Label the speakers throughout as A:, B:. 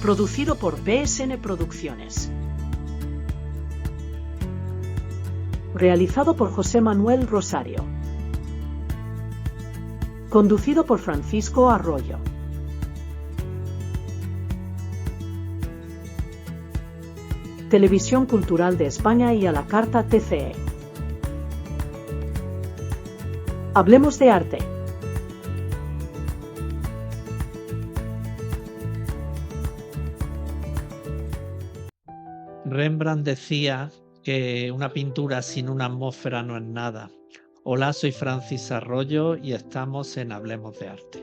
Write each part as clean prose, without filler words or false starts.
A: Producido por BSN Producciones. Realizado por José Manuel Rosario. Conducido por Francisco Arroyo. Televisión Cultural de España y a la carta TCE. Hablemos de arte.
B: Rembrandt decía que una pintura sin una atmósfera no es nada. Hola, soy Francis Arroyo y estamos en Hablemos de Arte.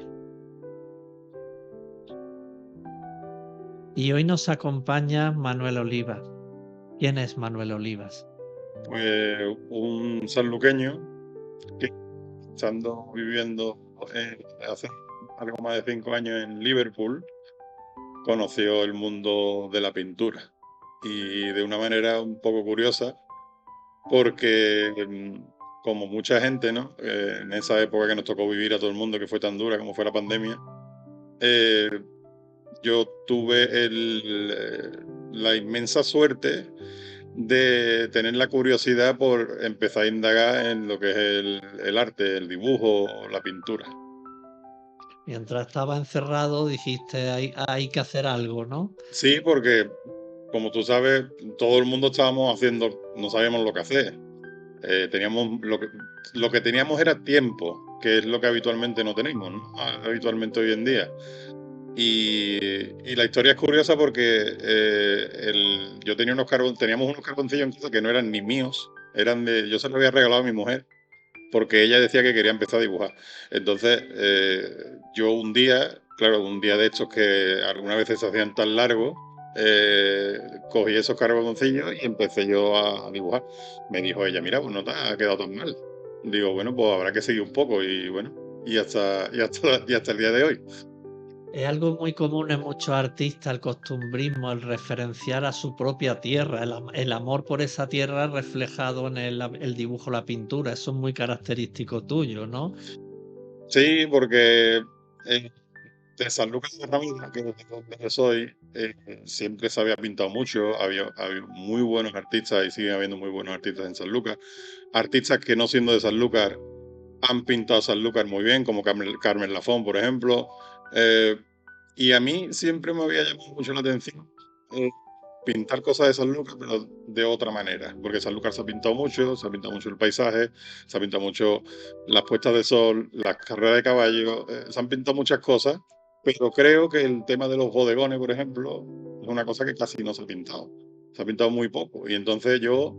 B: Y hoy nos acompaña Manuel Olivas. ¿Quién es Manuel Olivas?
C: Pues un sanluqueño que, estando viviendo hace algo más de 5 años en Liverpool, conoció el mundo de la pintura. Y de una manera un poco curiosa, porque como mucha gente, ¿no? En esa época que nos tocó vivir a todo el mundo, que fue tan dura como fue la pandemia, yo tuve la inmensa suerte de tener la curiosidad por empezar a indagar en lo que es el arte, el dibujo, la pintura.
B: Mientras estaba encerrado dijiste, hay que hacer algo, ¿no?
C: Sí, porque como tú sabes, todo el mundo estábamos haciendo, no sabíamos lo que hacer. Teníamos lo que teníamos era tiempo, que es lo que habitualmente no tenemos, ¿no? Habitualmente hoy en día. Y la historia es curiosa porque yo tenía teníamos unos carboncillos en casa que no eran ni míos, yo se los había regalado a mi mujer porque ella decía que quería empezar a dibujar. Entonces, yo un día de estos que algunas veces se hacían tan largos, cogí esos carboncillos y empecé yo a dibujar. Me dijo ella, mira, pues no te ha quedado tan mal. Digo, bueno, pues habrá que seguir un poco y bueno, y hasta el día de hoy.
B: Es algo muy común en muchos artistas, el costumbrismo, el referenciar a su propia tierra, el amor por esa tierra reflejado en el dibujo, la pintura. Eso es muy característico tuyo, ¿no?
C: Sí, porque de San Lucas de Ramírez, que es de donde yo soy, siempre se había pintado mucho, había muy buenos artistas y sigue habiendo muy buenos artistas en San Lucas. Artistas que no siendo de San Lucas han pintado San Lucas muy bien, como Carmen Lafón, por ejemplo. Y a mí siempre me había llamado mucho la atención pintar cosas de San Lucas, pero de otra manera, porque San Lucas se ha pintado mucho el paisaje, se ha pintado mucho las puestas de sol, las carreras de caballo, se han pintado muchas cosas, pero creo que el tema de los bodegones, por ejemplo, es una cosa que casi no se ha pintado muy poco, y entonces yo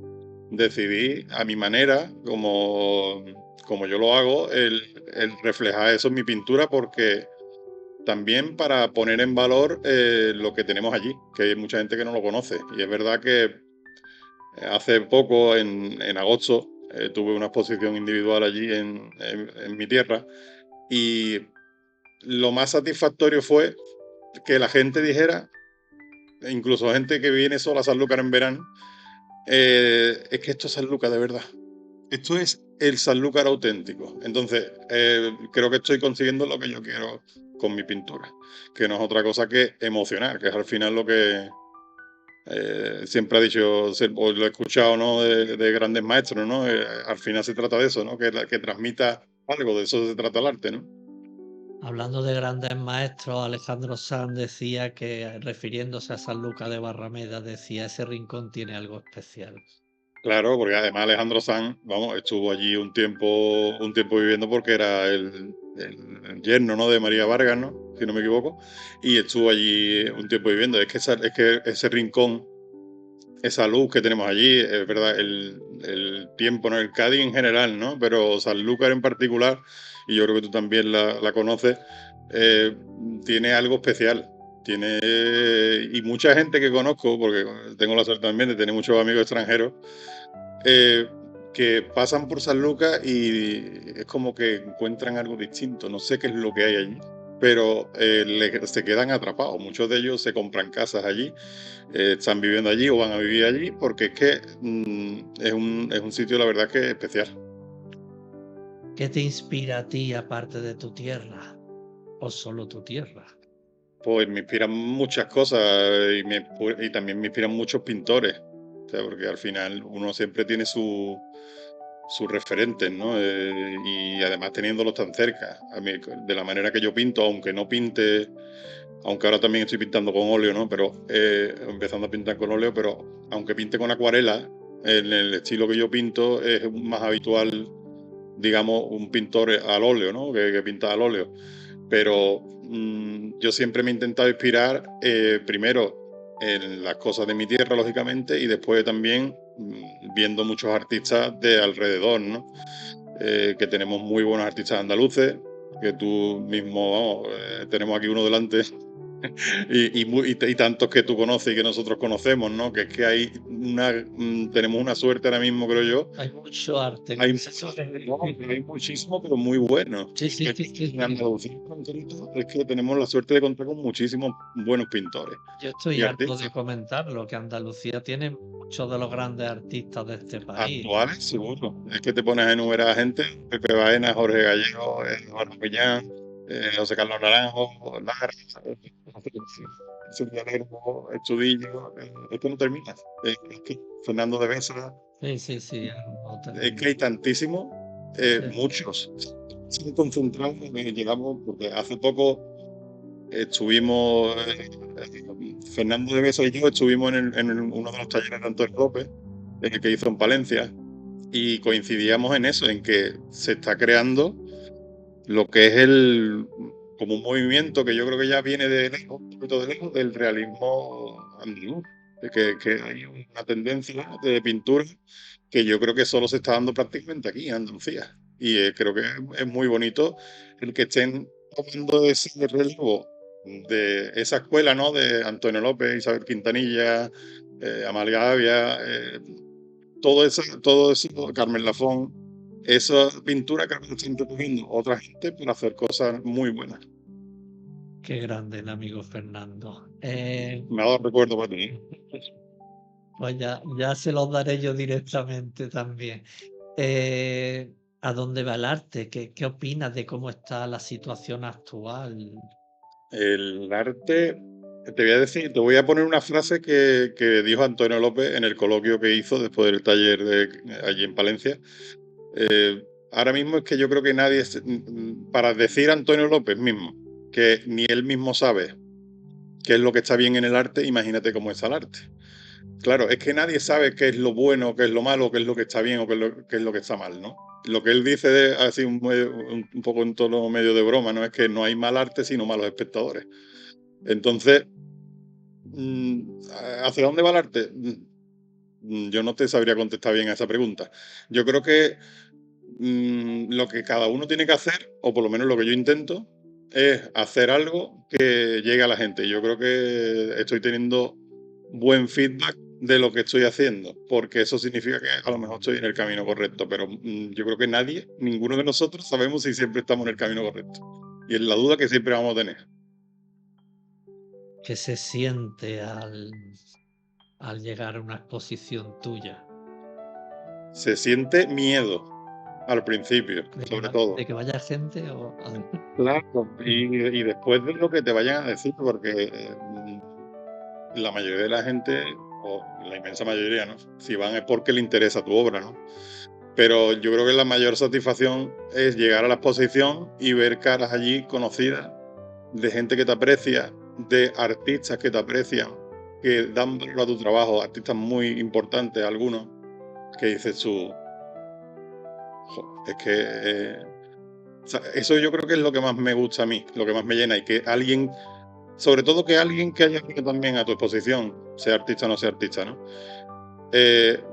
C: decidí a mi manera, como yo lo hago, el reflejar eso en mi pintura, porque también para poner en valor lo que tenemos allí, que hay mucha gente que no lo conoce. Y es verdad que hace poco, en agosto, tuve una exposición individual allí en mi tierra, y lo más satisfactorio fue que la gente dijera, incluso gente que viene sola a Sanlúcar en verano, es que esto es Sanlúcar de verdad. Esto es el Sanlúcar auténtico. Entonces, creo que estoy consiguiendo lo que yo quiero con mi pintura, que no es otra cosa que emocionar, que es al final lo que siempre ha dicho, o lo he escuchado, ¿no? de grandes maestros, ¿no? Al final se trata de eso, ¿no? Que transmita algo, de eso se trata el arte, ¿no?
B: Hablando de grandes maestros, Alejandro Sanz decía que, refiriéndose a San Lucas de Barrameda, decía, ese rincón tiene algo especial.
C: Claro, porque además Alejandro Sanz, vamos, estuvo allí un tiempo viviendo porque era el yerno, ¿no? de María Vargas, ¿no? Si no me equivoco, y estuvo allí un tiempo viviendo. Es que ese rincón, esa luz que tenemos allí, es verdad, el tiempo, ¿no? El Cádiz en general, ¿no? Pero Sanlúcar en particular, y yo creo que tú también la conoces, eh, tiene algo especial. Y mucha gente que conozco, porque tengo la suerte también de tener muchos amigos extranjeros, que pasan por San Lucas y es como que encuentran algo distinto. No sé qué es lo que hay allí, pero se quedan atrapados. Muchos de ellos se compran casas allí, están viviendo allí o van a vivir allí, porque es que es un sitio, la verdad, que es especial.
B: ¿Qué te inspira a ti aparte de tu tierra? ¿O solo tu tierra?
C: Pues me inspiran muchas cosas y también me inspiran muchos pintores, o sea, porque al final uno siempre tiene sus referentes, ¿no? Y además teniéndolos tan cerca. A mí, de la manera que yo pinto, aunque no pinte, aunque ahora también estoy pintando con óleo, ¿no? Pero empezando a pintar con óleo, pero aunque pinte con acuarela, en el estilo que yo pinto es más habitual, digamos, un pintor al óleo, ¿no? Que pinta al óleo. Pero yo siempre me he intentado inspirar primero en las cosas de mi tierra, lógicamente, y después también viendo muchos artistas de alrededor, ¿no? Que tenemos muy buenos artistas andaluces, que tú mismo, vamos, tenemos aquí uno delante, y tantos que tú conoces y que nosotros conocemos, ¿no? Que es que hay tenemos una suerte ahora mismo, creo yo.
B: Hay mucho arte.
C: Hay muchísimo, pero muy bueno.
B: Sí, sí, sí, sí.
C: En Andalucía en concreto, es que tenemos la suerte de contar con muchísimos buenos pintores.
B: Yo estoy
C: Y
B: harto de
C: artistas.
B: comentarlo, que Andalucía tiene muchos de los grandes artistas de este país.
C: Actuales, seguro. Es que te pones a enumerar a gente: Pepe Baena, Jorge Gallego, Eduardo Millán, José Carlos Naranjo, Lara, Silvia Lermo, Estudillo, es que no terminas. Es que Fernando de Besa,
B: Sí, sí, sí.
C: es que hay tantísimos, muchos. Se han concentrado, llegamos, porque hace poco estuvimos, Fernando de Besa y yo estuvimos en uno de los talleres de Antonio López, que hizo en Palencia, y coincidíamos en eso, en que se está creando lo que es como un movimiento que yo creo que ya viene de lejos, un poquito de lejos, del realismo andaluz, de que hay una tendencia de pintura que yo creo que solo se está dando prácticamente aquí en Andalucía. Y creo que es muy bonito el que estén tomando ese relevo de esa escuela, ¿no? De Antonio López, Isabel Quintanilla, Amal Gavia, todo eso, Carmen Lafón, esa pintura creo que está recogiendo otra gente para hacer cosas muy buenas.
B: Qué grande el amigo Fernando.
C: Me ha dado recuerdo para ti.
B: Pues ya se los daré yo directamente también. ¿A dónde va el arte? ¿Qué opinas de cómo está la situación actual?
C: El arte, te voy a poner una frase que dijo Antonio López en el coloquio que hizo después del taller allí en Palencia. Ahora mismo es que yo creo que nadie, para decir Antonio López mismo, que ni él mismo sabe qué es lo que está bien en el arte, imagínate cómo está el arte. Claro, es que nadie sabe qué es lo bueno, qué es lo malo, qué es lo que está bien o qué es lo que está mal, ¿no? Lo que él dice así un poco en tono medio de broma, ¿no? Es que no hay mal arte sino malos espectadores. Entonces, ¿hacia dónde va el arte? Yo no te sabría contestar bien a esa pregunta. Yo creo que lo que cada uno tiene que hacer, o por lo menos lo que yo intento, es hacer algo que llegue a la gente. Yo creo que estoy teniendo buen feedback de lo que estoy haciendo, porque eso significa que a lo mejor estoy en el camino correcto, pero yo creo que ninguno de nosotros sabemos si siempre estamos en el camino correcto. Y es la duda que siempre vamos a tener.
B: ¿Qué se siente al llegar a una exposición tuya?
C: Se siente miedo al principio, sobre todo.
B: ¿De que vaya gente o...?
C: Claro, y después de lo que te vayan a decir, porque la mayoría de la gente, o la inmensa mayoría, ¿no? Si van es porque le interesa tu obra, ¿no? Pero yo creo que la mayor satisfacción es llegar a la exposición y ver caras allí conocidas, de gente que te aprecia, de artistas que te aprecian, que dan valor a tu trabajo, artistas muy importantes, algunos, que dices tú, es que... o sea, eso yo creo que es lo que más me gusta a mí, lo que más me llena, y que alguien, sobre todo que alguien que haya venido también a tu exposición, sea artista o no sea artista, ¿no?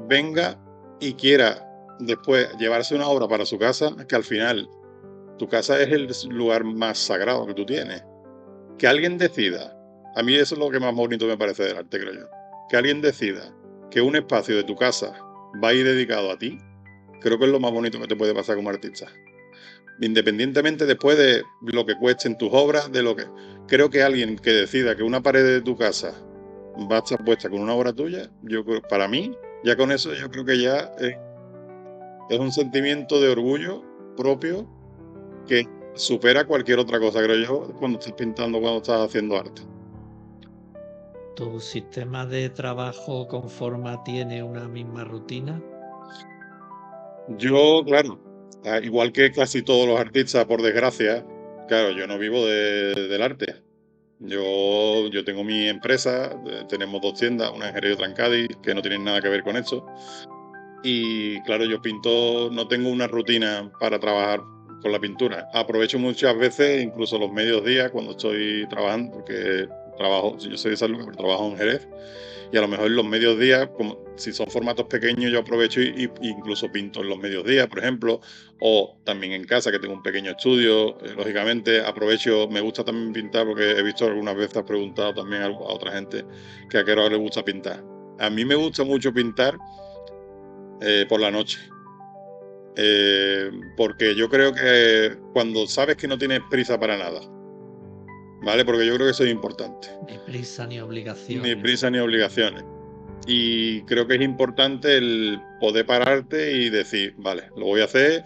C: Venga y quiera después llevarse una obra para su casa, que al final tu casa es el lugar más sagrado que tú tienes. Que alguien decida, a mí eso es lo que más bonito me parece del arte, creo yo, que alguien decida que un espacio de tu casa va a ir dedicado a ti, creo que es lo más bonito que te puede pasar como artista. Independientemente después de lo que cuesten tus obras, de lo que... Creo que alguien que decida que una pared de tu casa va a estar puesta con una obra tuya, yo creo, para mí, ya con eso yo creo que ya es un sentimiento de orgullo propio que supera cualquier otra cosa, creo yo, cuando estás pintando, cuando estás haciendo arte.
B: ¿Tu sistema de trabajo con forma tiene una misma rutina?
C: Yo, claro, igual que casi todos los artistas, por desgracia, claro, yo no vivo del arte. Yo tengo mi empresa, tenemos 2 tiendas, una en Jerez y otra en Cádiz, que no tienen nada que ver con esto. Y claro, yo pinto, no tengo una rutina para trabajar con la pintura. Aprovecho muchas veces, incluso los medios días, cuando estoy trabajando, porque trabajo, yo soy de San Lucas, pero trabajo en Jerez. Y a lo mejor en los medios días, como si son formatos pequeños, yo aprovecho y incluso pinto en los medios días, por ejemplo, o también en casa, que tengo un pequeño estudio, lógicamente aprovecho, me gusta también pintar, porque he visto algunas veces, has preguntado también a otra gente que a qué hora le gusta pintar. A mí me gusta mucho pintar por la noche. Porque yo creo que cuando sabes que no tienes prisa para nada, ¿vale? Porque yo creo que eso es importante.
B: Ni prisa ni
C: Ni
B: obligaciones.
C: prisa ni obligaciones. Y creo que es importante el poder pararte y decir, vale, lo voy a hacer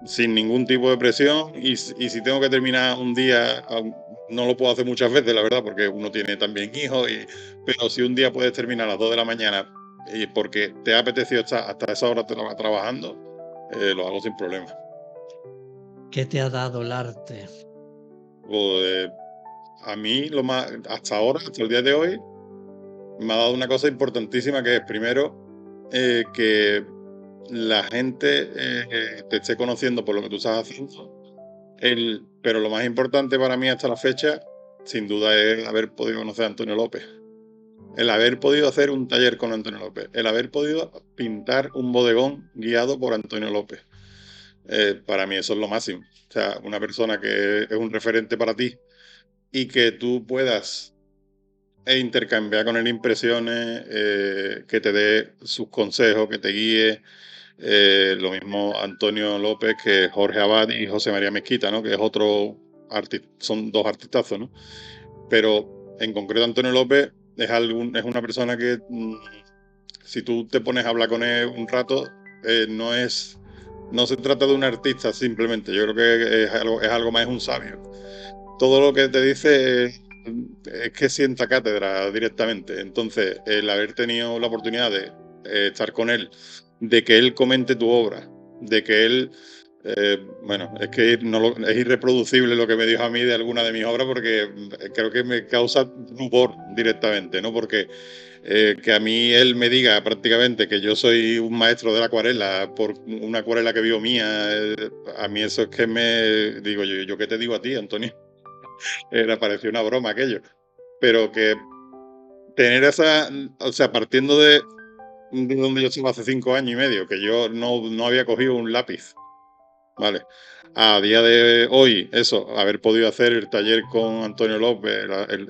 C: sin ningún tipo de presión y si tengo que terminar un día, no lo puedo hacer muchas veces, la verdad, porque uno tiene también hijos, pero si un día puedes terminar a las 2 de la mañana y porque te ha apetecido estar hasta esa hora trabajando, lo hago sin problema.
B: ¿Qué te ha dado el arte?
C: Pues, a mí, hasta ahora, hasta el día de hoy, me ha dado una cosa importantísima que es, primero, que la gente te esté conociendo por lo que tú estás haciendo. Pero lo más importante para mí hasta la fecha, sin duda, es haber podido conocer a Antonio López. El haber podido hacer un taller con Antonio López. El haber podido pintar un bodegón guiado por Antonio López. Para mí eso es lo máximo. O sea, una persona que es un referente para ti y que tú puedas intercambiar con él impresiones, que te dé sus consejos, que te guíe. Lo mismo Antonio López que Jorge Abad y José María Mezquita, ¿no? Que es otro artista, son 2 artistazos, ¿no? Pero en concreto Antonio López es una persona que si tú te pones a hablar con él un rato, no se trata de un artista simplemente, yo creo que es algo más, es un sabio. Todo lo que te dice es que sienta cátedra directamente. Entonces, el haber tenido la oportunidad de estar con él, de que él comente tu obra, de que él, bueno, es que es irreproducible lo que me dijo a mí de alguna de mis obras porque creo que me causa rubor directamente, ¿no? Porque que a mí él me diga prácticamente que yo soy un maestro de la acuarela por una acuarela que vio mía, a mí eso es que me digo yo qué te digo a ti, Antonio. Era, pareció una broma aquello. Pero que tener esa, o sea, partiendo de donde yo estaba hace 5 años y medio, que yo no había cogido un lápiz, ¿vale? A día de hoy, eso, haber podido hacer el taller con Antonio López,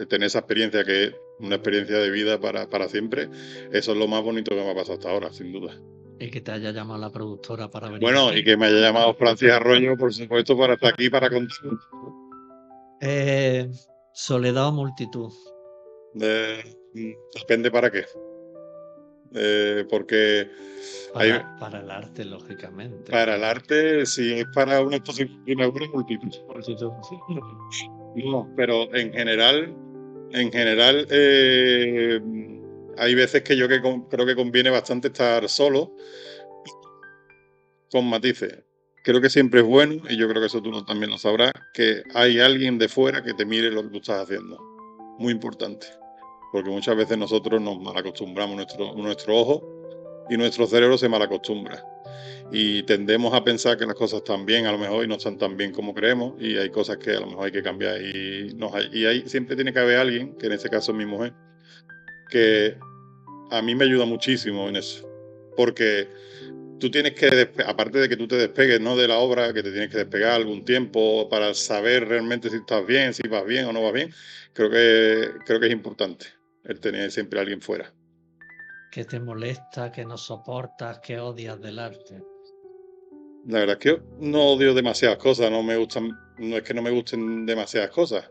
C: tener esa experiencia que es una experiencia de vida para siempre, eso es lo más bonito que me ha pasado hasta ahora, sin duda.
B: Y que te haya llamado la productora para venir
C: Bueno,
B: aquí.
C: y que me haya llamado Francis Arroyo, por supuesto, para estar aquí para contar.
B: Soledad o multitud.
C: Depende para qué. Porque
B: Para el arte, lógicamente.
C: para el arte, si es para una exposición de una obra, multitud.
B: Multitud.
C: No, pero en general, hay veces que yo creo que conviene bastante estar solo, con matices. Creo que siempre es bueno, y yo creo que eso tú también lo sabrás, que hay alguien de fuera que te mire lo que tú estás haciendo. Muy importante. Porque muchas veces nosotros nos malacostumbramos nuestro ojo y nuestro cerebro se malacostumbra. Y tendemos a pensar que las cosas están bien a lo mejor y no están tan bien como creemos y hay cosas que a lo mejor hay que cambiar y ahí siempre tiene que haber alguien, que en este caso es mi mujer, que a mí me ayuda muchísimo en eso. Porque tú tienes que, aparte de que tú te despegues, ¿no?, de la obra, que te tienes que despegar algún tiempo para saber realmente si estás bien, si vas bien o no vas bien, creo que es importante el tener siempre a alguien fuera.
B: ¿Qué te molesta, que no soportas, que odias del arte?
C: La verdad es que no odio demasiadas cosas, no es que no me gusten demasiadas cosas.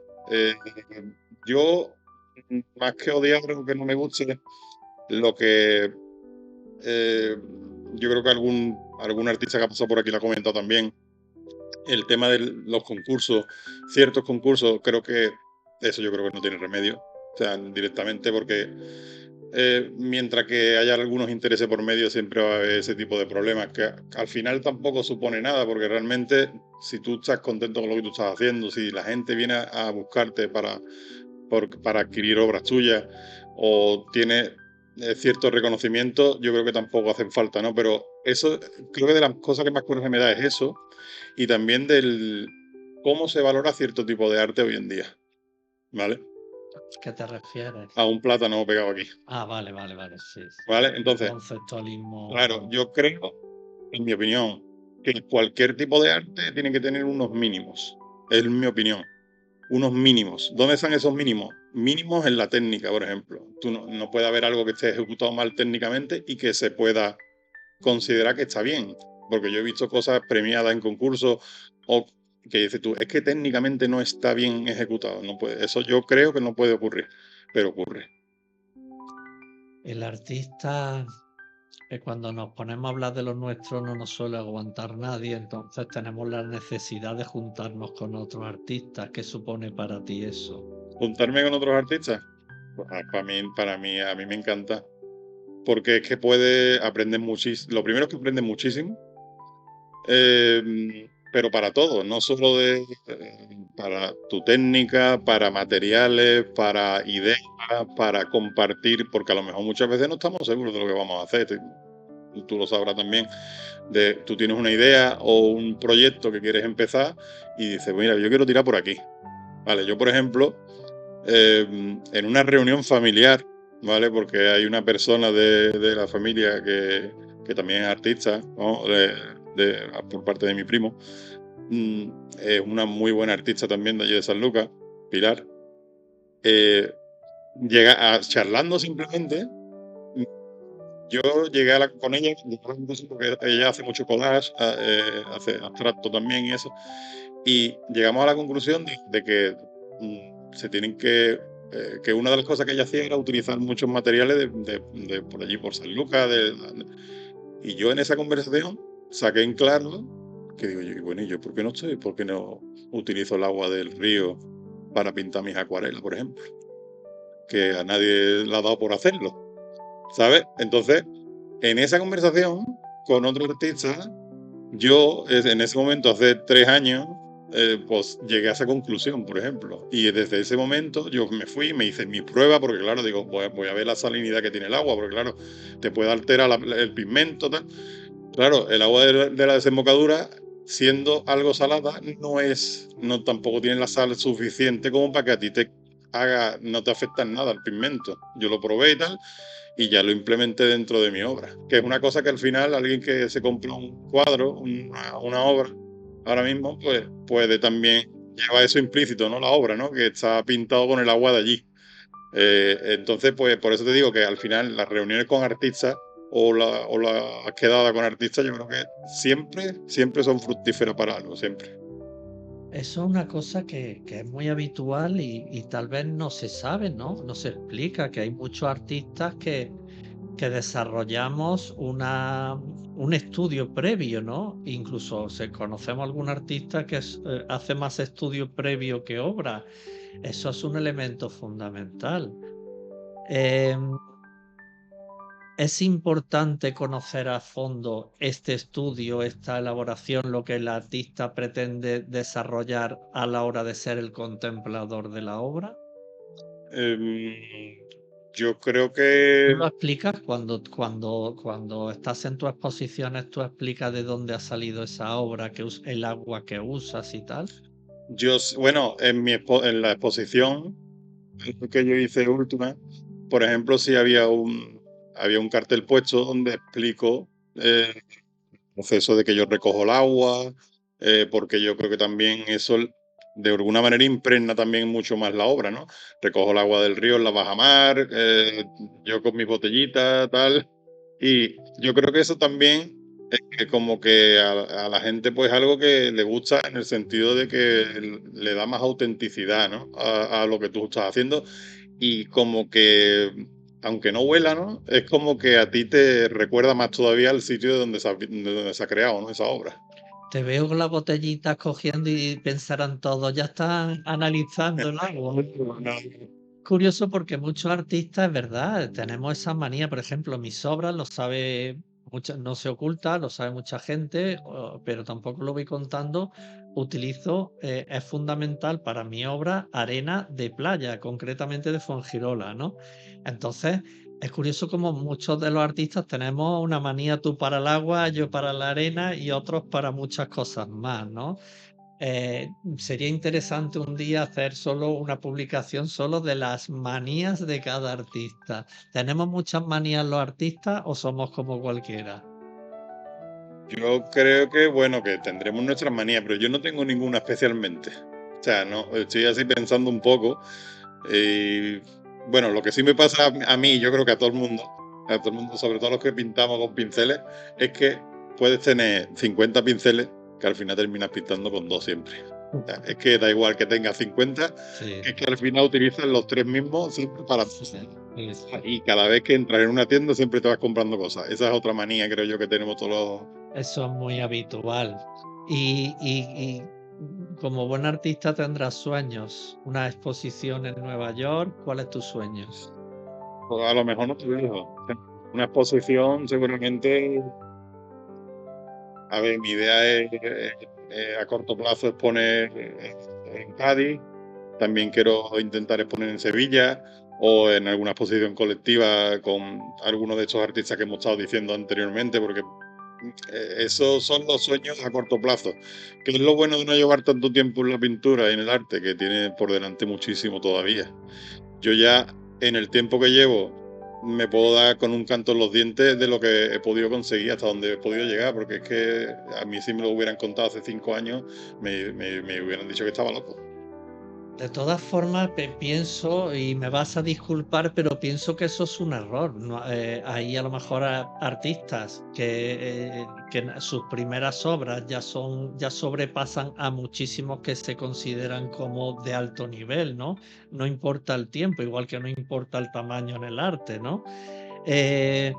C: Yo, más que odiar algo que no me guste, lo que yo creo que algún artista que ha pasado por aquí lo ha comentado también, El tema de los concursos, ciertos concursos, creo que eso yo creo que no tiene remedio. O sea, directamente porque mientras que haya algunos intereses por medio, siempre va a haber ese tipo de problemas que al final tampoco supone nada, porque realmente si tú estás contento con lo que tú estás haciendo, si la gente viene a buscarte para adquirir obras tuyas o tiene cierto reconocimiento, yo creo que tampoco hacen falta, ¿no? Pero eso, creo que de las cosas que más coraje me da es eso, y también del cómo se valora cierto tipo de arte hoy en día, ¿vale?
B: ¿Qué te refieres?
C: A un plátano pegado aquí,
B: Ah, vale, sí.
C: ¿vale? Entonces,
B: Conceptualismo.
C: claro, yo creo, en mi opinión, que cualquier tipo de arte tiene que tener unos mínimos, es mi opinión. Unos mínimos. ¿Dónde están esos mínimos? Mínimos en la técnica, por ejemplo. Tú no puede haber algo que esté ejecutado mal técnicamente y que se pueda considerar que está bien. Porque yo he visto cosas premiadas en concursos o que dices tú, es que técnicamente no está bien ejecutado. No puede. Eso yo creo que no puede ocurrir, pero ocurre.
B: El artista, cuando nos ponemos a hablar de lo nuestro, no nos suele aguantar nadie, entonces tenemos la necesidad de juntarnos con otros artistas. ¿Qué supone para ti eso?
C: Juntarme con otros artistas, pues, para mí, a mí me encanta. Porque es que puede aprender muchísimo. Lo primero es que aprende muchísimo. Pero para todo, no solo para tu técnica, para materiales, para ideas, para compartir, porque a lo mejor muchas veces no estamos seguros de lo que vamos a hacer. Tú lo sabrás también. Tú tienes una idea o un proyecto que quieres empezar y dices, mira, yo quiero tirar por aquí. Vale, yo por ejemplo, en una reunión familiar, ¿vale? Porque hay una persona de la familia que también es artista, ¿no? Por parte de mi primo. Es una muy buena artista también de allí de San Lucas, Pilar. Charlando simplemente, yo llegué con ella, porque ella hace mucho collage, hace abstracto también y eso, y llegamos a la conclusión de que se tienen que una de las cosas que ella hacía era utilizar muchos materiales de por allí, por San Lucas, y yo en esa conversación saqué en claro que digo, bueno, ¿y yo por qué no utilizo el agua del río para pintar mis acuarelas, por ejemplo? Que a nadie le ha dado por hacerlo, ¿sabes? Entonces, en esa conversación con otro artista, yo en ese momento, hace 3 años, pues llegué a esa conclusión, por ejemplo. Y desde ese momento yo me fui, me hice mi prueba, porque claro, digo, voy a ver la salinidad que tiene el agua, porque claro, te puede alterar el pigmento, tal. Claro, el agua de la desembocadura, siendo algo salada, no tampoco tiene la sal suficiente como para que a ti no te afecta en nada el pigmento. Yo lo probé y tal, y ya lo implementé dentro de mi obra. Que es una cosa que al final alguien que se compra un cuadro, una obra, ahora mismo, pues puede también llevar eso implícito, ¿no? La obra, ¿no? Que está pintado con el agua de allí. Entonces, pues por eso te digo que al final las reuniones con artistas o la quedada con artistas, yo creo que siempre son fructíferas para algo, siempre.
B: Eso es una cosa que es muy habitual y tal vez no se sabe, ¿no? No se explica que hay muchos artistas que desarrollamos un estudio previo, ¿no? Incluso conocemos algún artista que hace más estudio previo que obra. Eso es un elemento fundamental. Em, es importante conocer a fondo este estudio, esta elaboración, lo que el artista pretende desarrollar a la hora de ser el contemplador de la obra.
C: Yo creo
B: ¿Tú
C: que
B: lo explicas cuando estás en tus exposiciones, tú explicas de dónde ha salido esa obra, el agua que usas y tal?
C: bueno, en la exposición que yo hice última, por ejemplo, sí había un cartel puesto donde explico el proceso de que yo recojo el agua, porque yo creo que también eso de alguna manera impregna también mucho más la obra, ¿no? Recojo el agua del río en la bajamar, yo con mis botellitas, tal, y yo creo que eso también es que como que a la gente pues algo que le gusta en el sentido de que le da más autenticidad, ¿no? A lo que tú estás haciendo y como que, aunque no huela, ¿no? Es como que a ti te recuerda más todavía al sitio de donde se ha creado, ¿no? Esa obra.
B: Te veo con las botellitas cogiendo y pensarán todos, ya están analizando el agua. Curioso porque muchos artistas, es verdad, tenemos esa manía, por ejemplo, mis obras lo sabe mucha, no se oculta, lo sabe mucha gente, pero tampoco lo voy contando. Utilizo, es fundamental para mi obra arena de playa, concretamente de Fuengirola, ¿no? Entonces, es curioso como muchos de los artistas tenemos una manía, tú para el agua, yo para la arena y otros para muchas cosas más, ¿no? Sería interesante un día hacer solo una publicación solo de las manías de cada artista. ¿Tenemos muchas manías los artistas o somos como cualquiera?
C: Yo creo que, bueno, que tendremos nuestras manías, pero yo no tengo ninguna especialmente. O sea, no, estoy así pensando un poco. Y bueno, lo que sí me pasa a mí, yo creo que a todo el mundo, sobre todo los que pintamos con pinceles, es que puedes tener 50 pinceles que al final terminas pintando con 2 siempre. O sea, es que da igual que tengas 50,
B: Sí,
C: que es que al final utilizas los 3 mismos siempre para
B: sí, sí.
C: y cada vez que entras en una tienda siempre te vas comprando cosas. Esa es otra manía, creo yo, que tenemos todos los...
B: Eso es muy habitual. Y como buen artista tendrás sueños. Una exposición en Nueva York, ¿cuál es tu sueño?
C: A lo mejor no te digo. Una exposición seguramente. A ver, mi idea es a corto plazo exponer en Cádiz. También quiero intentar exponer en Sevilla o en alguna exposición colectiva con algunos de estos artistas que hemos estado diciendo anteriormente, porque esos son los sueños a corto plazo. Que es lo bueno de no llevar tanto tiempo en la pintura y en el arte, que tiene por delante muchísimo todavía. Yo ya en el tiempo que llevo me puedo dar con un canto en los dientes de lo que he podido conseguir, hasta donde he podido llegar, porque es que a mí si me lo hubieran contado hace 5 años, me hubieran dicho que estaba loco.
B: De todas formas, pienso, y me vas a disculpar, pero pienso que eso es un error. Hay a lo mejor artistas que sus primeras obras ya sobrepasan a muchísimos que se consideran como de alto nivel, ¿no? No importa el tiempo, igual que no importa el tamaño en el arte, ¿no? Eh,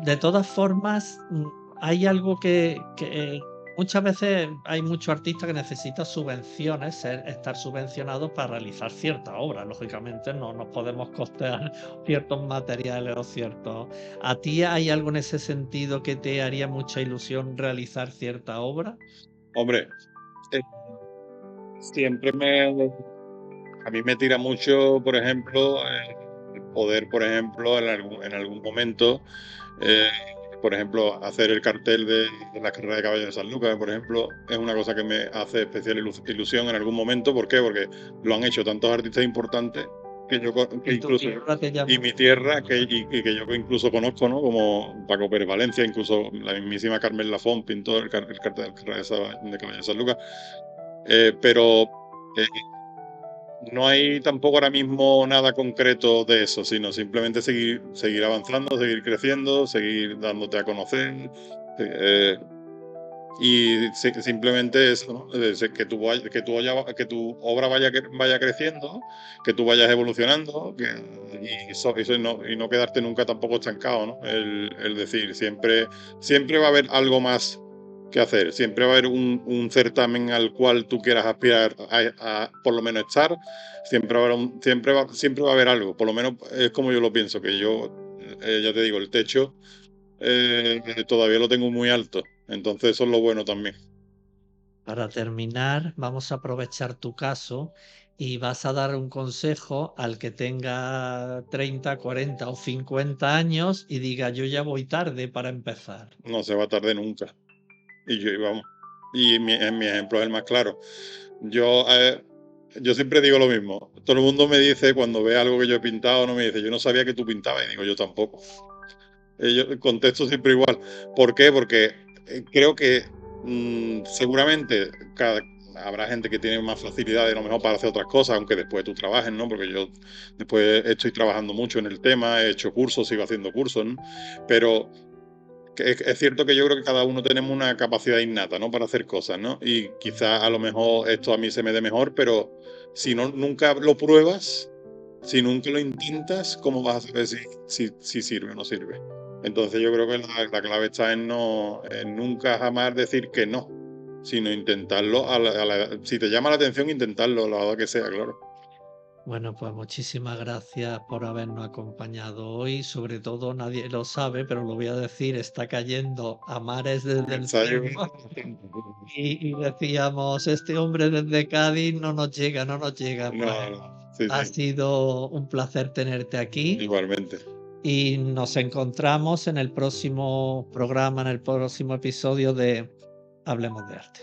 B: de todas formas, hay algo que muchas veces hay muchos artistas que necesitan subvenciones, estar subvencionados para realizar cierta obra. Lógicamente no nos podemos costear ciertos materiales o ciertos. ¿A ti hay algo en ese sentido que te haría mucha ilusión realizar cierta obra?
C: Hombre, eh, siempre a mí me tira mucho, por ejemplo, poder, por ejemplo, en algún momento, eh, por ejemplo, hacer el cartel de la carrera de caballo de San Lucas, por ejemplo, es una cosa que me hace especial ilusión en algún momento. ¿Por qué? Porque lo han hecho tantos artistas importantes que
B: ¿Y tu
C: incluso
B: tierra te
C: y
B: llama?
C: mi tierra y que yo incluso conozco, ¿no? Como Paco Pérez Valencia, incluso la mismísima Carmen Lafón pintó el cartel de la carrera de caballo de San Lucas. Pero eh, no hay tampoco ahora mismo nada concreto de eso, sino simplemente seguir avanzando, seguir creciendo, seguir dándote a conocer. eh, Simplemente eso, ¿no? Que tu obra vaya creciendo, que tú vayas evolucionando, y no quedarte nunca tampoco estancado, ¿no? El decir, siempre va a haber algo más que hacer, siempre va a haber un certamen al cual tú quieras aspirar a por lo menos estar, siempre va a haber algo, por lo menos es como yo lo pienso, que yo, ya te digo, el techo todavía lo tengo muy alto. Entonces eso es lo bueno también.
B: Para terminar, vamos a aprovechar tu caso y vas a dar un consejo al que tenga 30, 40 o 50 años y diga, yo ya voy tarde para empezar.
C: No se va a tardar nunca. Vamos. En mi ejemplo es el más claro. Yo, yo siempre digo lo mismo. Todo el mundo me dice cuando ve algo que yo he pintado, no me dice, yo no sabía que tú pintabas. Y digo, yo tampoco. Yo contesto siempre igual. ¿Por qué? Porque creo que seguramente habrá gente que tiene más facilidad a lo mejor para hacer otras cosas, aunque después tú trabajes, ¿no? Porque yo después estoy trabajando mucho en el tema, he hecho cursos, sigo haciendo cursos, ¿no? Pero es cierto que yo creo que cada uno tenemos una capacidad innata, ¿no? Para hacer cosas, ¿no? Y quizás a lo mejor esto a mí se me dé mejor, pero si no, nunca lo pruebas, si nunca lo intentas, ¿cómo vas a saber si sirve o no sirve? Entonces yo creo que la clave está en nunca jamás decir que no, sino intentarlo. Si te llama la atención, intentarlo, la hora que sea, claro.
B: Bueno, pues muchísimas gracias por habernos acompañado hoy. Sobre todo, nadie lo sabe, pero lo voy a decir, está cayendo a mares desde el
C: Ensayo.
B: cielo. Y decíamos, este hombre desde Cádiz no nos llega, no nos llega. Pues
C: No, sí,
B: ha
C: sí,
B: sido un placer tenerte aquí
C: igualmente.
B: y nos encontramos en el próximo programa, en el próximo episodio de Hablemos de Arte.